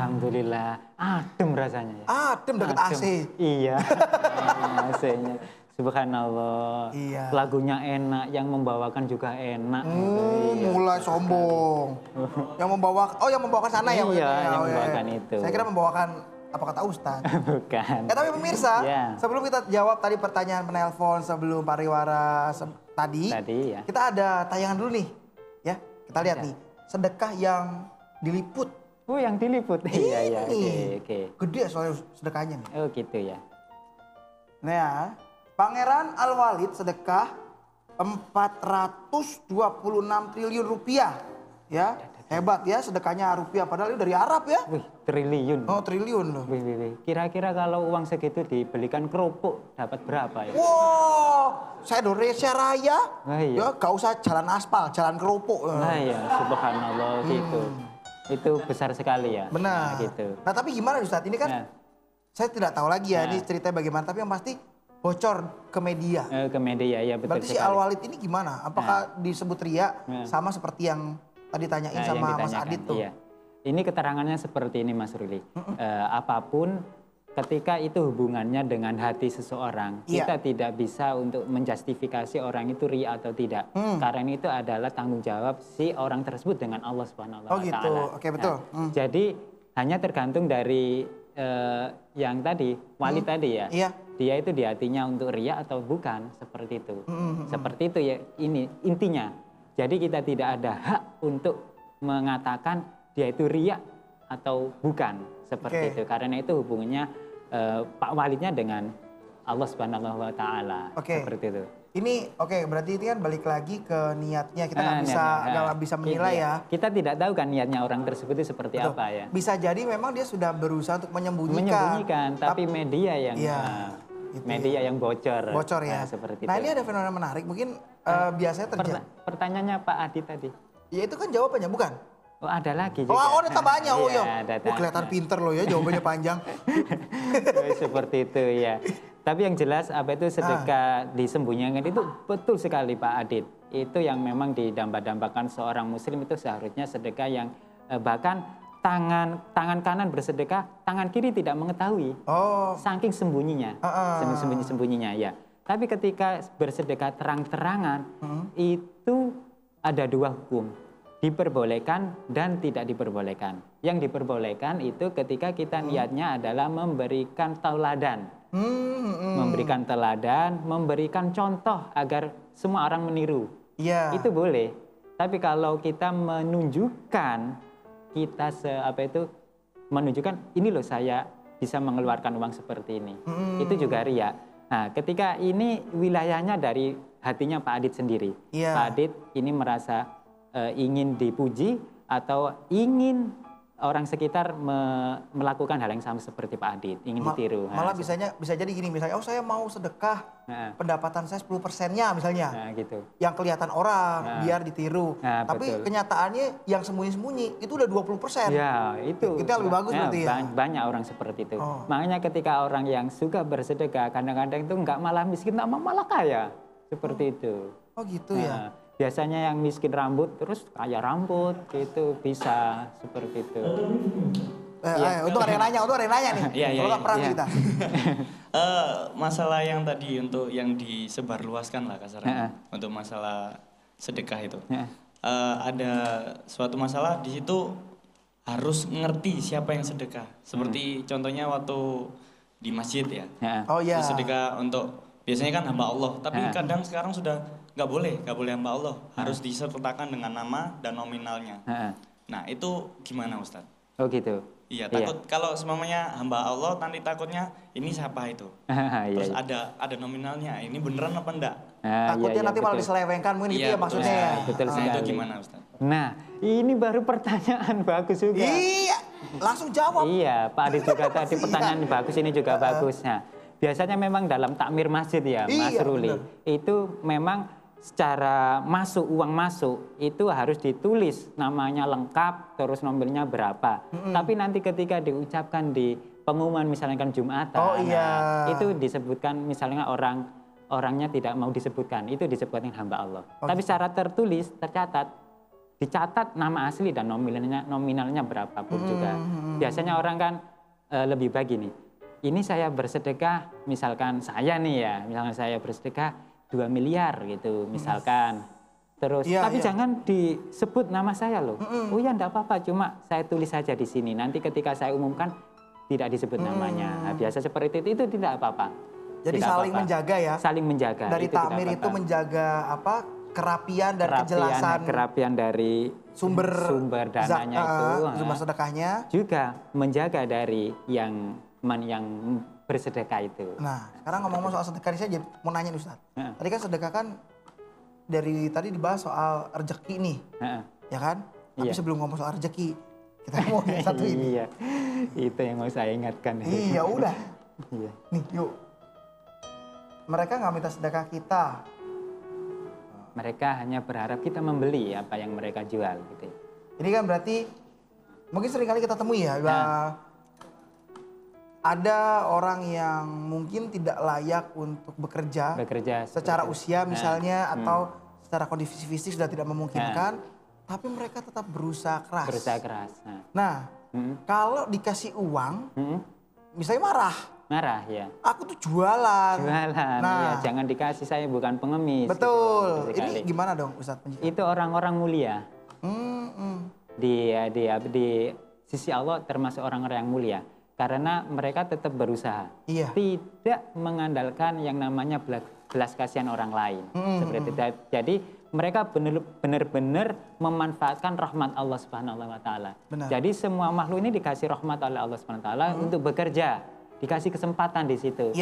Alhamdulillah, adem rasanya ya. Adem deket AC. Iya, AC-nya. Subhanallah. Iya. Lagunya enak, yang membawakan juga enak. Iya. Mulai sombong. Yang membawakan sana ya? Iya, maksudnya? yang Oh, iya. membawakan itu. Saya kira membawakan apa kata Ustadz. Bukan. Tapi pemirsa, Iya. sebelum kita jawab tadi pertanyaan penelpon sebelum pariwara tadi, Ya. kita ada tayangan dulu nih. Ya, kita lihat nih. Sedekah yang diliput. Oh, yang diliput. Iya, iya. Oke. Gede soalnya sedekahnya nih. Oh, gitu ya. Nah, Pangeran Al-Walid sedekah 426 triliun rupiah. Ya, hebat ya sedekahnya rupiah. Padahal itu dari Arab ya. Wih, triliun. Oh, triliun loh. Wih. Kira-kira kalau uang segitu dibelikan kerupuk dapat berapa ya? Wow, saya Indonesia Raya. Nah, iya. Ya, gak usah jalan aspal, jalan kerupuk. Nah ya, subhanallah gitu. Itu besar sekali ya. Benar. Nah, gitu. Nah, tapi gimana Ustadz? Ini kan Nah. saya tidak tahu lagi ya ini ceritanya bagaimana. Tapi yang pasti bocor ke media. Ke media ya betul Berarti si sekali. Al-Walid ini gimana? Apakah disebut ria sama seperti yang tadi tanyain Yang sama Mas ditanyakan, Adit tuh? Iya. Ini keterangannya seperti ini Mas Ruli. Apapun ketika itu hubungannya dengan hati seseorang, Iya. kita tidak bisa untuk menjustifikasi orang itu ria atau tidak. Karena itu adalah tanggung jawab si orang tersebut dengan Allah Subhanahu wa Oh gitu. taala. Oke, betul. Jadi hanya tergantung dari yang tadi, Walid tadi ya. Iya. Dia itu di hatinya untuk ria atau bukan, seperti itu. Seperti itu ya, ini intinya. Jadi kita tidak ada hak untuk mengatakan dia itu ria atau bukan, seperti itu. Karena itu hubungannya Pak Walidnya dengan Allah Subhanahu wa taala, seperti itu. Ini berarti ini kan balik lagi ke niatnya. Kita nggak bisa niatnya. menilai ya. Kita tidak tahu kan niatnya orang tersebut itu seperti Betul. apa ya. Bisa jadi memang dia sudah berusaha untuk menyembunyikan. Tapi media yang Iya, yang bocor. Bocor ya. Seperti Nah, itu. ini ada fenomena menarik. Mungkin biasanya terjadi. Pertanyaannya Pak Adi tadi. Ya itu kan jawabannya bukan? Oh, ada lagi juga. Oh, ada banyak. Oh, iya. Kelihatan pinter loh ya, jawabannya panjang. Seperti itu ya. Tapi yang jelas apa itu sedekah disembunyikan itu betul sekali Pak Adit. Itu yang memang didamba-dambakan seorang muslim itu seharusnya sedekah yang bahkan tangan kanan bersedekah, tangan kiri tidak mengetahui. Oh. Saking sembunyinya. Sembunyi-sembunyinya ya. Tapi ketika bersedekah terang-terangan itu ada dua hukum. Diperbolehkan dan tidak diperbolehkan. Yang diperbolehkan itu ketika kita niatnya adalah memberikan tauladan. Memberikan teladan, memberikan contoh agar semua orang meniru. Iya. Itu boleh. Tapi kalau kita menunjukkan, menunjukkan ini loh saya bisa mengeluarkan uang seperti ini. Itu juga ria. Nah, ketika ini wilayahnya dari hatinya Pak Adit sendiri. Iya. Pak Adit ini merasa ingin dipuji atau ingin orang sekitar melakukan hal yang sama seperti Pak Adit, ingin ditiru. Malah bisa jadi gini, misalnya, saya mau sedekah pendapatan saya 10%-nya misalnya. Nah, gitu. Yang kelihatan orang biar ditiru. Tapi betul. kenyataannya yang sembunyi-sembunyi itu udah 20%. Ya, itu. Itu yang lebih bagus berarti ya. Banyak orang seperti itu. Makanya ketika orang yang suka bersedekah, kadang-kadang itu nggak malah miskin, malah kaya. Seperti itu. Oh gitu ya. Biasanya yang miskin rambut terus kaya rambut gitu bisa seperti itu. Untuk ada yang nanya nih. Kalau nggak perang kita. Masalah yang tadi untuk yang disebarluaskan lah kasarnya untuk masalah sedekah itu. Ada suatu masalah di situ harus ngerti siapa yang sedekah. Seperti contohnya waktu di masjid ya. Oh iya. Sedekah untuk biasanya kan hamba Allah, tapi kadang sekarang sudah nggak boleh hamba Allah, harus disertakan dengan nama dan nominalnya. Nah itu gimana Ustadz? Oh gitu. Iya, takut kalau semuanya hamba Allah nanti takutnya ini siapa itu. Terus ada nominalnya, ini beneran apa enggak? Takutnya nanti malah diselewengkan, mungkin gitu ya maksudnya ya. Betul sekali. Itu gimana Ustadz? Nah ini baru pertanyaan bagus juga. Iya, langsung jawab. Iya, Pak Adit juga tadi pertanyaan bagus, ini juga bagus. Nah, biasanya memang dalam takmir masjid ya, Mas Ruli. Itu memang secara uang masuk itu harus ditulis namanya lengkap, terus nomornya berapa. Tapi nanti ketika diucapkan di pengumuman misalnya Jumatan, itu disebutkan misalnya orangnya tidak mau disebutkan, itu disebutkan hamba Allah. Tapi secara tertulis tercatat dicatat nama asli dan nominalnya berapapun juga. Biasanya orang kan lebih baik gini. Ini saya bersedekah, misalkan saya nih ya, misalkan saya bersedekah 2 miliar gitu, misalkan. Terus, tapi jangan disebut nama saya loh. Oh ya, enggak apa-apa, cuma saya tulis saja di sini. Nanti ketika saya umumkan tidak disebut namanya. Nah, biasa seperti itu tidak apa-apa. Jadi tidak saling menjaga ya. Saling menjaga. Dari takmir itu menjaga apa? Kerapian dan kejelasan. Kerapian dari sumber dananya itu. Sumber sedekahnya. Juga menjaga dari yang bersedekah itu. Nah, sekarang ngomong-ngomong soal sedekah, saya jadi mau nanya nih Ustaz. Tadi kan sedekah kan dari tadi dibahas soal rezeki nih, ya kan? Tapi sebelum ngomong soal rezeki, kita mau yang satu ini. Iya, itu yang mau saya ingatkan. Iya, udah. Nih, yuk. Mereka nggak minta sedekah kita. Mereka hanya berharap kita membeli apa yang mereka jual, gitu. Ini kan berarti mungkin sering kali kita temui ya, ada orang yang mungkin tidak layak untuk bekerja secara usia misalnya atau secara kondisi fisik sudah tidak memungkinkan, tapi mereka tetap berusaha keras. Nah, kalau dikasih uang, misalnya marah ya. Aku tuh jualan. Nah, ya, jangan dikasih, saya bukan pengemis. Betul. Gitu, ini gimana dong Ustadz? Itu orang-orang mulia. Di sisi Allah termasuk orang-orang yang mulia. Karena mereka tetap berusaha. Tidak mengandalkan yang namanya belas kasihan orang lain. Seperti itu. Jadi mereka benar-benar memanfaatkan rahmat Allah Subhanahu wa taala. Jadi semua makhluk ini dikasih rahmat oleh Allah Subhanahu wa taala untuk bekerja. Dikasih kesempatan di situ.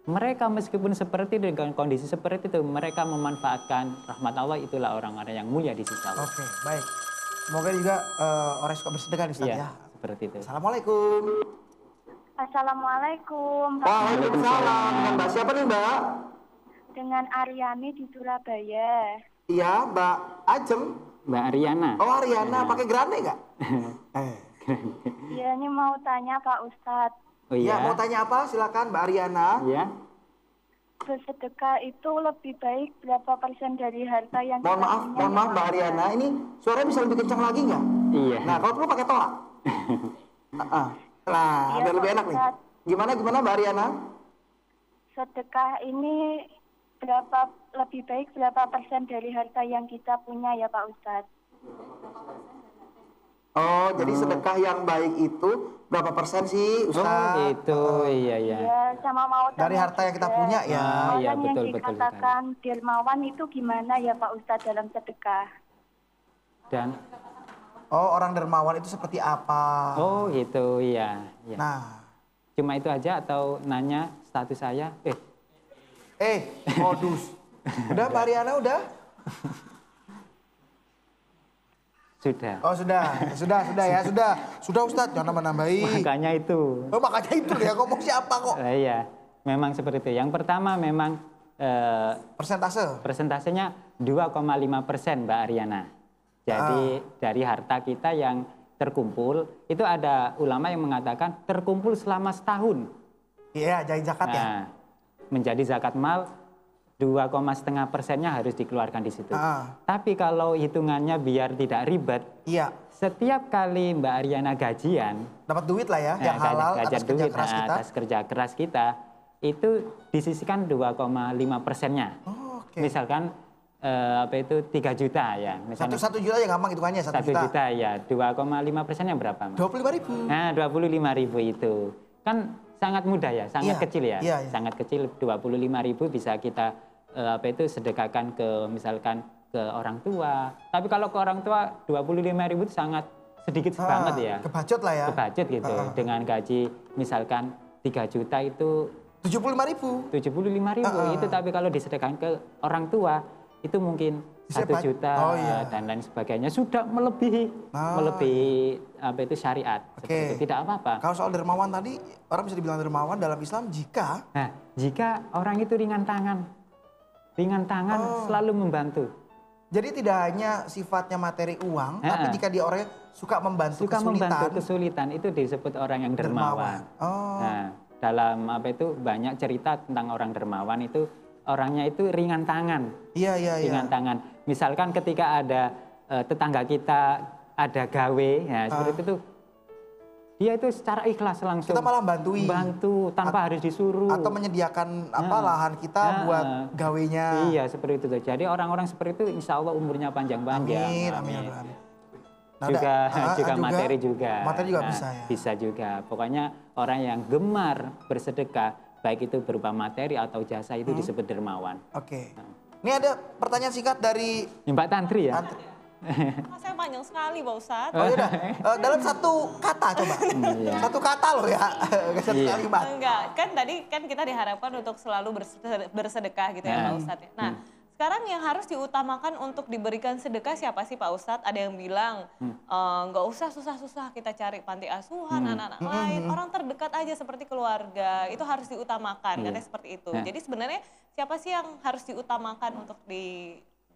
Mereka meskipun seperti dengan kondisi seperti itu, mereka memanfaatkan rahmat Allah, itulah orang-orang yang mulia di sisi Allah. Oke, baik. Semoga juga orang suka bersedekah Ustaz ya. Seperti itu. Assalamualaikum. Assalamualaikum. Waalaikumsalam. Dengan Mbak siapa nih Mbak? Dengan Aryani di Surabaya. Iya, Mbak Ajem. Mbak Aryana. Oh Aryana, pakai grande nggak? Iya, ini mau tanya Pak Ustadz. Oh iya. Ya, mau tanya apa? Silakan Mbak Aryana. Iya. Bersedekah itu lebih baik berapa persen dari harta yang mohon maaf Mbak Aryana, ini suaranya bisa lebih kencang lagi nggak? Iya. Nah, kalau perlu pakai tolak. Nah, biar lebih enak nih. Gimana Mbak Aryana? Sedekah ini lebih baik berapa persen dari harta yang kita punya ya Pak Ustadz? Oh, jadi sedekah yang baik itu berapa persen sih, Ustaz? Oh, itu iya. Ya, sama mau tanya dari harta yang kita punya ya. Iya, orang betul, yang dikatakan dermawan itu gimana ya Pak Ustadz dalam sedekah? Dan orang dermawan itu seperti apa? oh, itu iya. Nah, cuma itu aja atau nanya status saya? modus. Udah Mbak Aryana udah? Sudah. Oh sudah ya. Sudah Ustadz, jangan nambah-nambahi. Makanya itu. Oh makanya itu ya, ngomong siapa kok? Iya, memang seperti itu. Yang pertama memang persentasenya 2,5% Mbak Aryana. Jadi dari harta kita yang terkumpul, itu ada ulama yang mengatakan terkumpul selama setahun. Iya, jadi zakat ya. Menjadi zakat mal 2,5%-nya harus dikeluarkan di situ. Tapi kalau hitungannya biar tidak ribet, setiap kali Mbak Aryana gajian, dapat duit lah ya, yang halal atas kerja keras kita. Atas kerja keras kita, itu disisihkan 2,5%-nya. Misalkan 3 juta ya. Misalnya, 1 juta ya gampang hitungannya, 1 juta ya, 2,5%-nya berapa? 25.000. Nah, 25.000 itu. Kan sangat mudah ya, sangat kecil ya. Sangat kecil, 25.000 bisa kita sedekahkan ke misalkan ke orang tua. Tapi kalau ke orang tua 25.000 itu sangat sedikit banget ya. Kebacut lah ya. Kebacut gitu. Dengan gaji misalkan 3 juta itu 75.000. 75.000 itu, tapi kalau disedekahkan ke orang tua itu mungkin 1 juta dan lain sebagainya, sudah melebihi syariat. Seperti itu, tidak apa-apa. Kalau soal dermawan tadi, orang bisa dibilang dermawan dalam Islam jika orang itu ringan tangan selalu membantu. Jadi tidak hanya sifatnya materi uang, tapi jika dia orangnya suka membantu kesulitan, itu disebut orang yang dermawan. Nah, dalam banyak cerita tentang orang dermawan itu, orangnya itu ringan tangan. Ringan tangan. Misalkan ketika ada tetangga kita ada gawe, ya seperti itu. Dia itu secara ikhlas langsung. Kita malah bantu tanpa harus disuruh. Atau menyediakan lahan kita buat gawenya. Iya seperti itu. Jadi orang-orang seperti itu insya Allah umurnya panjang-panjang. Amin. Nah, juga materi juga. Materi juga bisa ya. Bisa juga. Pokoknya orang yang gemar bersedekah, baik itu berupa materi atau jasa itu disebut dermawan. Oke. Ini ada pertanyaan singkat dari Mbak Tantri ya. Saya panjang sekali Pak Ustadz. Oh iya, dalam satu kata coba. Satu kata loh ya, satu kalimat. Enggak, kan tadi kan kita diharapkan untuk selalu bersedekah gitu ya Pak Ustadz. Ya. Nah, sekarang yang harus diutamakan untuk diberikan sedekah siapa sih Pak Ustadz? Ada yang bilang nggak usah susah-susah kita cari panti asuhan, anak-anak lain, orang terdekat aja seperti keluarga itu harus diutamakan, katanya seperti itu. Jadi sebenarnya siapa sih yang harus diutamakan untuk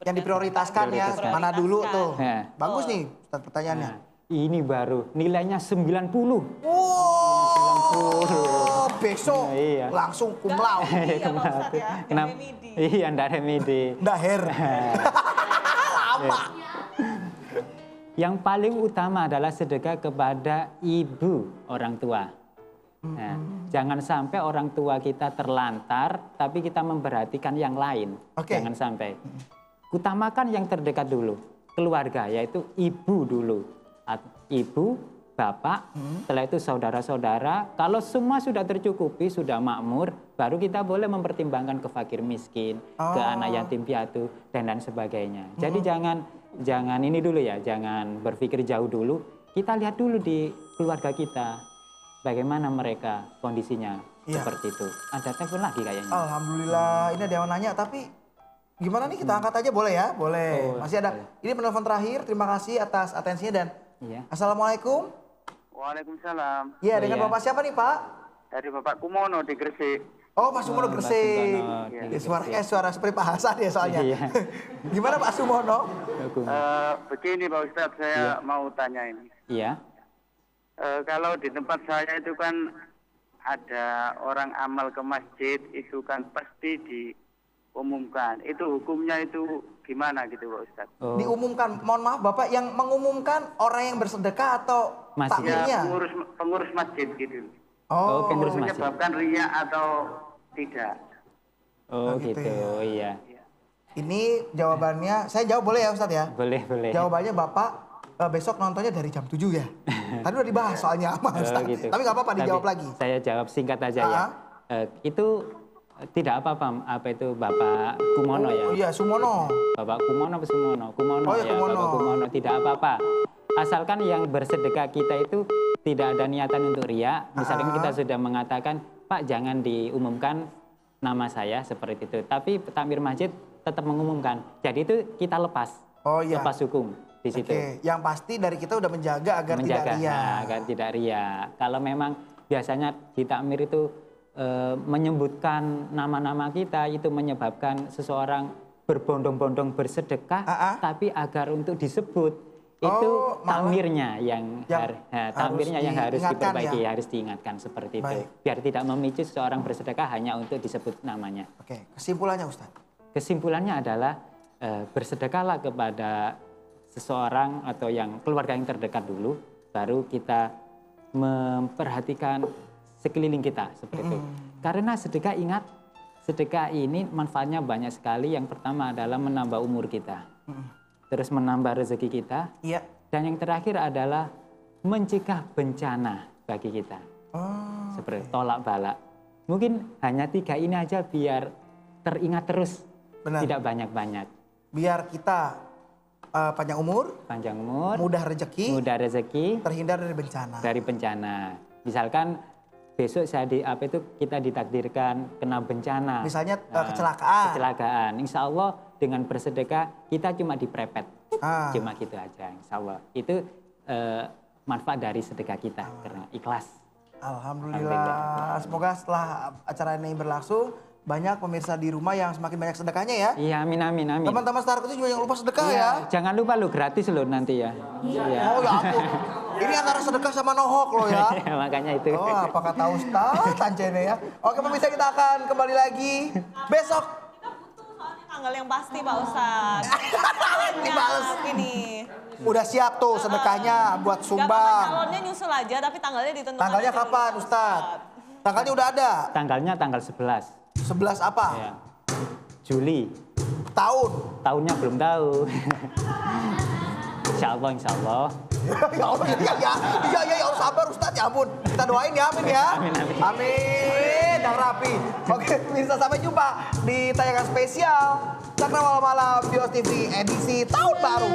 yang diprioritaskan ya, mana dulu tuh. Bagus nih Ustadz pertanyaannya. Ini baru nilainya 90. Wow, besok langsung cum laude. Iya Pak Ustadz ya, kenapa? Iya, ndak remedi. Daher. Lama. Yang paling utama adalah sedekah kepada ibu orang tua. Nah, jangan sampai orang tua kita terlantar, tapi kita memperhatikan yang lain. Jangan sampai. Utamakan yang terdekat dulu, keluarga, yaitu ibu dulu. Ibu, bapak, setelah itu saudara-saudara. Kalau semua sudah tercukupi, sudah makmur, baru kita boleh mempertimbangkan ke fakir miskin, ke anak yatim piatu, dan sebagainya. Jadi jangan ini dulu ya, jangan berpikir jauh dulu. Kita lihat dulu di keluarga kita, bagaimana mereka kondisinya seperti itu. Ada telepon lagi kayaknya. Alhamdulillah, ini ada yang nanya, tapi gimana nih kita angkat aja boleh ya? Boleh. Masih ada. Ini penelpon terakhir. Terima kasih atas atensinya dan Assalamualaikum. Waalaikumsalam. Iya, dengan Bapak siapa nih Pak? Dari Bapak Kumono di Gresik. Oh, Pak Sumono Gresik. Suara seperti Pak Hasan ya soalnya. Gimana Pak Sumono? Begini Pak Ustadz, saya mau tanya ini. Iya. Kalau di tempat saya itu kan ada orang amal ke masjid, itu kan pasti diumumkan. Itu hukumnya itu gimana gitu Pak Ustadz? Diumumkan, mohon maaf Bapak, yang mengumumkan orang yang bersedekah atau takmirnya? Ya, pengurus masjid gitu. Pengurus masjid. Menyebabkan riya atau tidak? Gitu ya. Iya. Ini jawabannya, saya jawab boleh ya Ustadz ya? Boleh. Jawabannya Bapak besok nontonnya dari jam 7 ya? Tadi udah dibahas soalnya sama Ustadz. Gitu. Tapi nggak apa-apa dijawab lagi. Saya jawab singkat aja ya. Itu tidak apa-apa, apa itu Bapak Kumono ya? Oh iya, Sumono. Bapak Kumono apa Sumono? Kumono ya, Kumono. Bapak Kumono, tidak apa-apa. Asalkan yang bersedekah kita itu tidak ada niatan untuk riya. Misalkan kita sudah mengatakan, Pak jangan diumumkan nama saya seperti itu. Tapi takmir masjid tetap mengumumkan. Jadi itu kita lepas. Lepas hukum di situ. Yang pasti dari kita udah menjaga agar tidak riya. Agar tidak riya. Kalau memang biasanya di takmir itu menyebutkan nama-nama kita, itu menyebabkan seseorang berbondong-bondong bersedekah, tapi agar untuk disebut itu takmirnya yang harus diperbaiki, harus diingatkan seperti itu, biar tidak memicu seseorang bersedekah hanya untuk disebut namanya. Kesimpulannya Ustaz? Kesimpulannya adalah bersedekahlah kepada seseorang atau yang keluarga yang terdekat dulu, baru kita memperhatikan sekeliling kita seperti itu. Karena sedekah, ingat, sedekah ini manfaatnya banyak sekali. Yang pertama adalah menambah umur kita, terus menambah rezeki kita, dan yang terakhir adalah mencegah bencana bagi kita, seperti tolak balak. Mungkin hanya 3 ini aja biar teringat terus. Benar. Tidak banyak-banyak. Biar kita panjang umur, mudah rezeki, terhindar dari bencana. Misalkan besok kita ditakdirkan kena bencana. Misalnya kecelakaan. Insya Allah dengan bersedekah kita cuma diprepet. Cuma gitu aja. Insya Allah. Itu manfaat dari sedekah kita karena ikhlas. Alhamdulillah. Semoga setelah acara ini berlangsung, banyak pemirsa di rumah yang semakin banyak sedekahnya ya. Iya, amin. Teman-teman Star Kudus juga jangan lupa sedekah ya. Jangan lupa lo gratis lo nanti ya. Oh ya ampun. Ini antara sedekah sama nohok lo ya. Makanya itu. Apa kata Ustaz Tancene ya. Oke pemirsa, kita akan kembali lagi besok. tanggal yang pasti Pak Ustadz. Dibales. Ini. Udah siap tuh sedekahnya buat Gak apa-apa, sumbang. calonnya nyusul aja tapi tanggalnya ditentukan. Tanggalnya aja kapan dulu, Ustadz? Tanggalnya udah ada? Tanggalnya tanggal 11. 11 apa? Ya. Juli. Tahun? Tahunnya belum tahu. Insya Allah, insya Allah. Ya Allah, ya Allah, sabar Ustadz, ya ampun. Kita doain ya, amin ya. Amin, amin. Amin, yang rapi. Oke, bisa sampai jumpa di tayangan spesial Cakrawala Malam Bios TV edisi Tahun Baru.